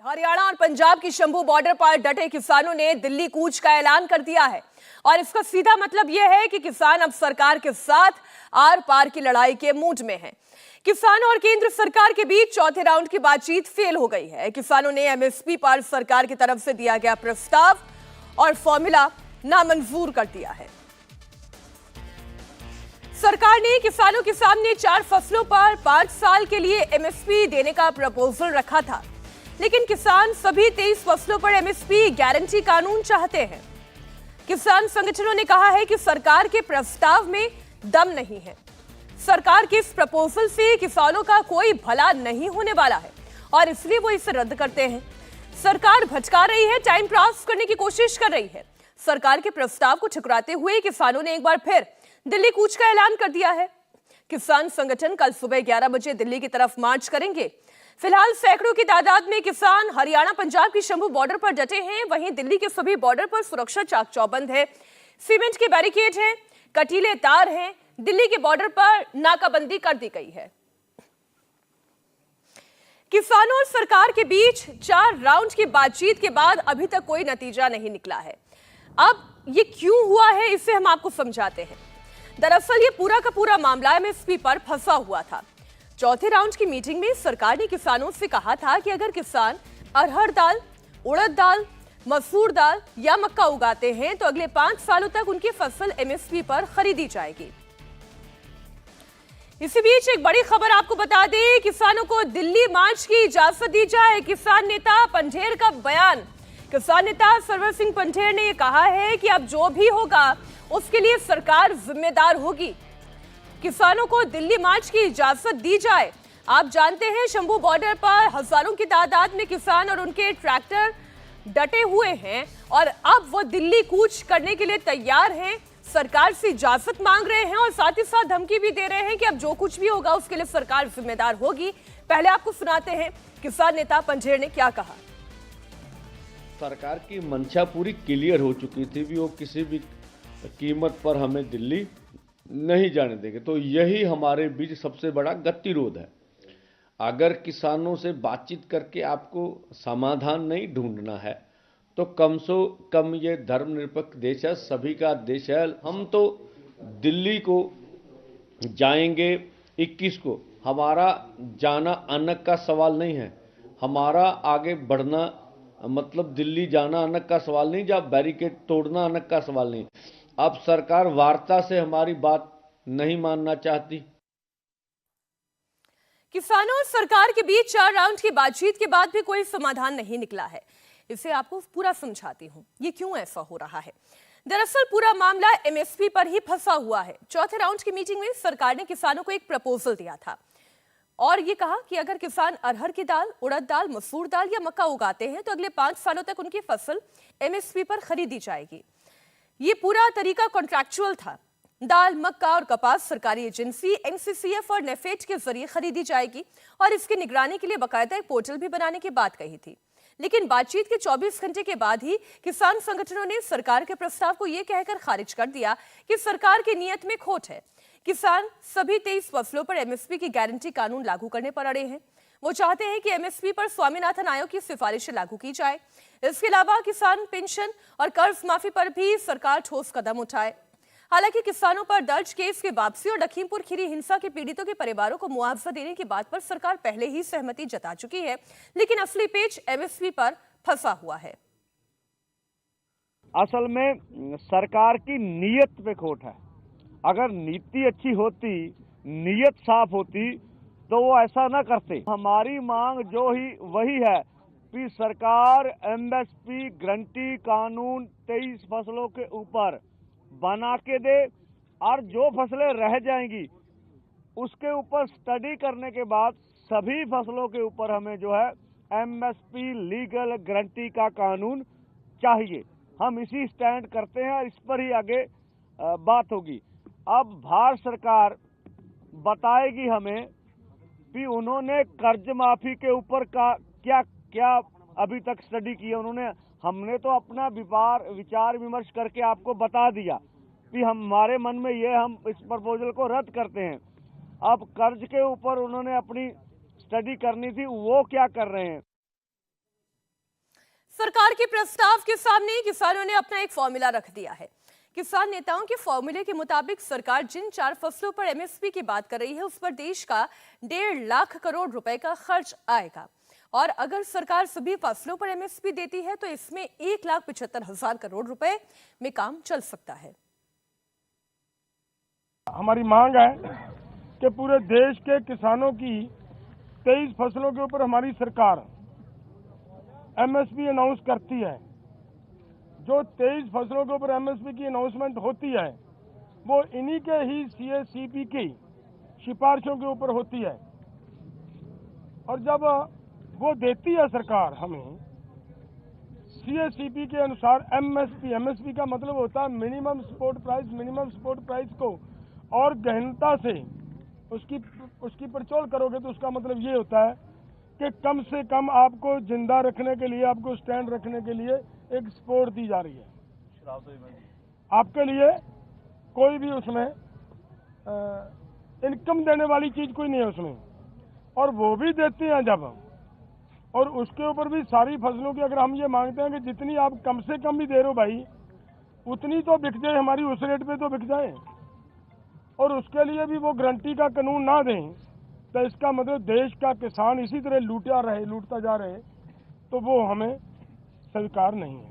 हरियाणा और पंजाब की शंभू बॉर्डर पर डटे किसानों ने दिल्ली कूच का ऐलान कर दिया है और इसका सीधा मतलब यह है कि किसान अब सरकार के साथ आर पार की लड़ाई के मूड में हैं। किसानों और केंद्र सरकार के बीच चौथे राउंड की बातचीत फेल हो गई है। किसानों ने एमएसपी पर सरकार की तरफ से दिया गया प्रस्ताव और फॉर्मूला नामंजूर कर दिया है। सरकार ने किसानों के सामने 4 फसलों पर 5 साल के लिए एमएसपी देने का प्रपोजल रखा था, लेकिन किसान सभी 23 फसलों पर एमएसपी गारंटी कानून चाहते हैं। किसान संगठनों ने कहा है कि सरकार के प्रस्ताव में दम नहीं है। सरकार के इस प्रपोजल से किसानों का कोई भला नहीं होने वाला है और इसलिए वो इसे रद्द करते हैं। सरकार भटका रही है, टाइम पास करने की कोशिश कर रही है। सरकार के प्रस्ताव को ठुकराते हुए किसानों ने एक बार फिर दिल्ली कूच का ऐलान कर दिया है। किसान संगठन कल सुबह 11 बजे दिल्ली की तरफ मार्च करेंगे। फिलहाल सैकड़ों की तादाद में किसान हरियाणा पंजाब की शंभू बॉर्डर पर डटे हैं। वहीं दिल्ली के सभी बॉर्डर पर सुरक्षा चाक चौबंद है, सीमेंट के बैरिकेड हैं, कटीले तार हैं। दिल्ली के बॉर्डर पर नाकाबंदी कर दी गई है। किसानों और सरकार के बीच 4 राउंड की बातचीत के बाद अभी तक कोई नतीजा नहीं निकला है। अब ये क्यों हुआ है, इसे हम आपको समझाते हैं। दरअसल ये पूरा का पूरा मामला एमएसपी पर फंसा हुआ था। चौथे राउंड की मीटिंग में सरकार ने किसानों से कहा था कि अगर किसान अरहर दाल, उड़द दाल, मसूर दाल या मक्का उगाते हैं तो अगले 5 सालों तक उनकी फसल एमएसपी पर खरीदी जाएगी। इसी बीच एक बड़ी खबर आपको बता दें, किसानों को दिल्ली मार्च की इजाजत दी जाए। किसान नेता पंढेर का बयान। किसान नेता सरवर सिंह पंढेर ने यह कहा है कि अब जो भी होगा उसके लिए सरकार जिम्मेदार होगी। किसानों को दिल्ली मार्च की इजाजत दी जाए। आप जानते हैं शंभू बॉर्डर पर हजारों की तादाद में किसान और उनके ट्रैक्टर डटे हुए हैं और अब वो दिल्ली कूच करने के लिए तैयार हैं। सरकार से इजाजत मांग रहे हैं और साथ ही साथ धमकी भी दे रहे हैं कि अब जो कुछ भी होगा उसके लिए सरकार जिम्मेदार होगी। पहले आपको सुनाते हैं किसान नेता पंढेर ने क्या कहा। सरकार की मंशा पूरी क्लियर हो चुकी थी भी वो किसी भी कीमत पर हमें दिल्ली नहीं जाने देंगे, तो यही हमारे बीच सबसे बड़ा गतिरोध है। अगर किसानों से बातचीत करके आपको समाधान नहीं ढूंढना है तो कम से कम ये धर्मनिरपेक्ष देश है, सभी का देश है। हम तो दिल्ली को जाएंगे 21 को। हमारा जाना अनक का सवाल नहीं है, हमारा आगे बढ़ना मतलब दिल्ली जाना अनक का सवाल नहीं, जब बैरिकेड तोड़ना अनक का सवाल नहीं। अब सरकार वार्ता से हमारी बात नहीं मानना चाहती। किसानों और सरकार के बीच 4 राउंड की बातचीत के बाद भी कोई समाधान नहीं निकला है। इसे आपको पूरा समझाती हूं, ये क्यों ऐसा हो रहा है। दरअसल पूरा मामला एमएसपी पर ही फंसा हुआ है। चौथे राउंड की मीटिंग में सरकार ने किसानों को एक प्रपोजल दिया था और ये कहा कि अगर किसान अरहर की दाल, उड़द दाल, मसूर दाल या मक्का उगाते हैं तो अगले 5 सालों तक उनकी फसल एमएसपी पर खरीदी जाएगी। ये पूरा तरीका कॉन्ट्रैक्चुअल था। दाल, मक्का और कपास सरकारी एजेंसी एनसीसीएफ और नेफेड के जरिए खरीदी जाएगी और इसकी निगरानी के लिए बाकायदा एक पोर्टल भी बनाने की बात कही थी। लेकिन बातचीत के 24 घंटे के बाद ही किसान संगठनों ने सरकार के प्रस्ताव को यह कहकर खारिज कर दिया कि सरकार की नीयत में खोट है। किसान सभी 23 फसलों पर एमएसपी की गारंटी कानून लागू करने पर अड़े हैं। वो चाहते हैं कि एमएसपी पर स्वामीनाथन आयोग की सिफारिशें लागू की जाए। इसके अलावा किसान पेंशन और कर्ज माफी पर भी सरकार ठोस कदम उठाए। हालांकि किसानों पर दर्ज केस के वापसी और लखीमपुर खीरी हिंसा के पीड़ितों के परिवारों को मुआवजा देने की बात पर सरकार पहले ही सहमति जता चुकी है, लेकिन असली पेच एमएसपी पर फंसा हुआ है। असल में सरकार की नीयत पे खोट है। अगर नीति अच्छी होती, नीयत साफ होती तो वो ऐसा ना करते। हमारी मांग जो ही वही है कि सरकार एमएसपी गारंटी कानून 23 फसलों के ऊपर बना के दे और जो फसलें रह जाएंगी उसके ऊपर स्टडी करने के बाद सभी फसलों के ऊपर हमें जो है एमएसपी लीगल गारंटी का कानून चाहिए। हम इसी स्टैंड करते हैं और इस पर ही आगे बात होगी। अब भारत सरकार बताएगी हमें कि उन्होंने कर्ज माफी के ऊपर का क्या क्या अभी तक स्टडी किया उन्होंने। हमने तो अपना विचार विमर्श करके आपको बता दिया कि हमारे मन में ये, हम इस प्रपोजल को रद्द करते हैं। अब कर्ज के ऊपर उन्होंने अपनी स्टडी करनी थी, वो क्या कर रहे हैं। सरकार के प्रस्ताव के सामने किसानों ने अपना एक फॉर्मूला रख दिया है। किसान नेताओं के फॉर्मूले के मुताबिक सरकार जिन 4 फसलों पर एमएसपी की बात कर रही है उस पर देश का 1.5 लाख करोड़ रुपए का खर्च आएगा और अगर सरकार सभी फसलों पर एमएसपी देती है तो इसमें 1,75,000 करोड़ रुपए में काम चल सकता है। हमारी मांग है कि पूरे देश के किसानों की 23 फसलों के ऊपर हमारी सरकार एमएसपी अनाउंस करती है। जो 23 फसलों के ऊपर एमएसपी की अनाउंसमेंट होती है वो इन्हीं के ही सीएसीपी की सिफारिशों के ऊपर होती है और जब वो देती है सरकार हमें सीएसीपी के अनुसार एमएसपी का मतलब होता है मिनिमम सपोर्ट प्राइस को और गहनता से उसकी पड़चोल करोगे तो उसका मतलब ये होता है कि कम से कम आपको जिंदा रखने के लिए, आपको स्टैंड रखने के लिए एक सपोर्ट दी जा रही है। आपके लिए कोई भी उसमें इनकम देने वाली चीज कोई नहीं है उसमें, और वो भी देते हैं जब, और उसके ऊपर भी सारी फसलों की अगर हम ये मांगते हैं कि जितनी आप कम से कम भी दे रहे हो भाई उतनी तो बिक जाए, हमारी उस रेट पे तो बिक जाए, और उसके लिए भी वो गारंटी का कानून ना दें तो इसका मतलब देश का किसान इसी तरह लूटता जा रहे, तो वो हमें स्वीकार नहीं है।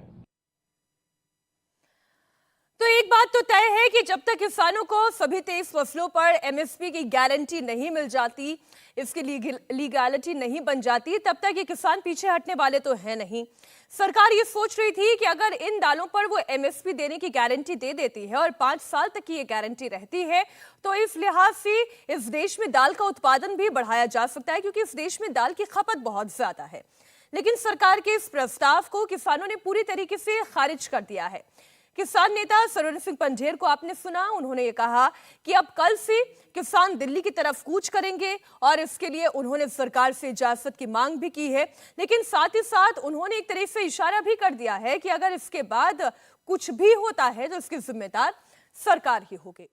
तो एक बात तो तय है कि जब तक किसानों को सभी 23 फसलों पर एमएसपी की गारंटी नहीं मिल जाती, इसकी लीगैलिटी नहीं बन जाती, तब तक ये किसान पीछे हटने वाले तो है नहीं। सरकार ये सोच रही थी कि अगर इन दालों पर वो एमएसपी देने की गारंटी दे देती है और 5 साल तक की ये गारंटी रहती है तो इस लिहाज से इस देश में दाल का उत्पादन भी बढ़ाया जा सकता है, क्योंकि इस देश में दाल की खपत बहुत ज्यादा है। लेकिन सरकार के इस प्रस्ताव को किसानों ने पूरी तरीके से खारिज कर दिया है। किसान नेता सरोवर सिंह पंजेर को आपने सुना, उन्होंने ये कहा कि अब कल से किसान दिल्ली की तरफ कूच करेंगे और इसके लिए उन्होंने सरकार से इजाजत की मांग भी की है। लेकिन साथ ही साथ उन्होंने एक तरह से इशारा भी कर दिया है कि अगर इसके बाद कुछ भी होता है तो इसकी जिम्मेदार सरकार ही होगी।